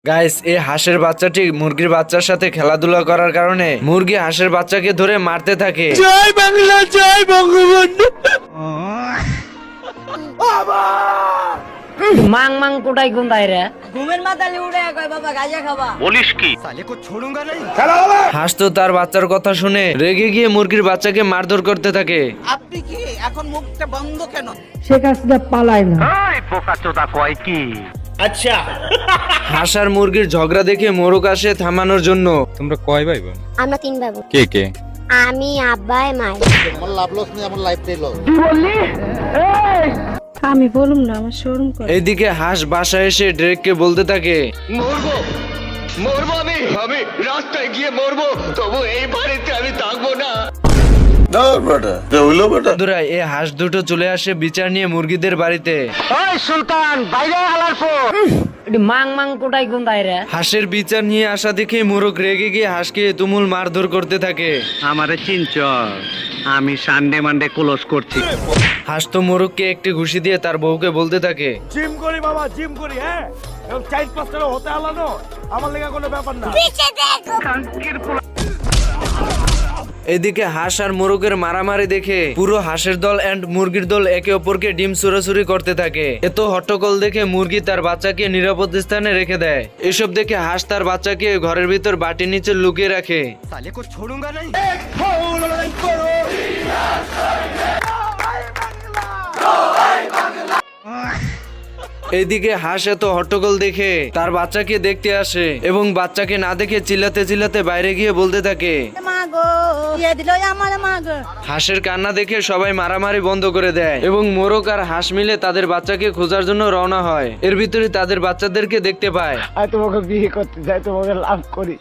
Guys, এই হাঁসের বাচ্চাটি মুরগির বাচ্চার সাথে খেলাধুলা করার কারণে মুরগি হাঁসের বাচ্চাকে ধরে মারতে থাকে। জয় বাংলা, জয় বঙ্গবন্ধু। মাং মাং কোটাই গুন্দাই রে ঘুমের মাথালে উড়ে কয় বাবা গাঁজা খাবা। বলিস কি? হাঁস তো তার বাচ্চার কথা শুনে রেগে গিয়ে মুরগির বাচ্চাকে মারধর করতে থাকে। আপনি কি এখন মুখটা বন্ধ কেন? সে কাজটা পালায় না। এই পোকাচোদা কয় কি? আচ্ছা, হাঁস আর মুরগির ঝগড়া দেখে মোরগ আসে থামানোর জন্য। তোমরা কয় ভাই বোন? আমরা 3 ভাই বোন। কে কে? আমি, আব্বাই, মাই। আমি বলুম না, আমার শরম করে। এইদিকে হাঁস বাসায় এসে ড্রেককে বলতে থাকে, মরবো আমি রাস্তায় গিয়ে মরবো, তবু এই বাড়িতে আমি থাকবো না। বন্ধুরা, এই হাঁস দুটো চলে আসে বিচার নিয়ে মুরগিদের বাড়িতে। ওই সুলতান, বাইরে হালার পর মাং মাং কোটাই গুন্দাই রে। হাঁসের বিচার নিয়ে আসা দেখে মোরগ রেগে গিয়ে হাঁসকে তুমুল মারধর করতে থাকে। আমারে চিনচ, আমি সানডে মানডে ক্লোজ করছি। হাঁস তো মোরগকে একটি ঘুষি দিয়ে তার বউকে বলতে থাকে, জিম করি বাবা, জিম করি। হ্যাঁ, এবং 4-5 হতে আলানো আমার লেগা কোনো ব্যাপার না। এদিকে হাঁস আর মোরগের মারামারি দেখে পুরো হাঁসের দল এন্ড মুরগির দল একে অপরকে ডিম চুরাচুরি করতে থাকে। এত হট্টগোল দেখে মুরগি তার বাচ্চাকে নিরাপদ স্থানে রেখে দেয়। এসব দেখে হাঁস তার বাচ্চাকে ঘরের ভিতর বাটির নিচে লুকিয়ে রাখে। এইদিকে হাঁস এত হট্টগোল দেখে তার বাচ্চাকে দেখতে আসে এবং বাচ্চাকে না দেখে চিল্লাতে চিল্লাতে বাইরে গিয়ে বলতে থাকে, মাগো দিয়ে দিল আমার মাগো। হাঁসের কান্না দেখে সবাই মারামারি বন্ধ করে দেয় এবং মোরগ আর হাঁস মিলে তাদের বাচ্চাকে খোঁজার জন্য রওনা হয়। এর ভিতরে তাদের বাচ্চাদেরকে দেখতে পায়। আর তোমাকে বিয়ে করতে চাই, তোমাকে লাভ করি।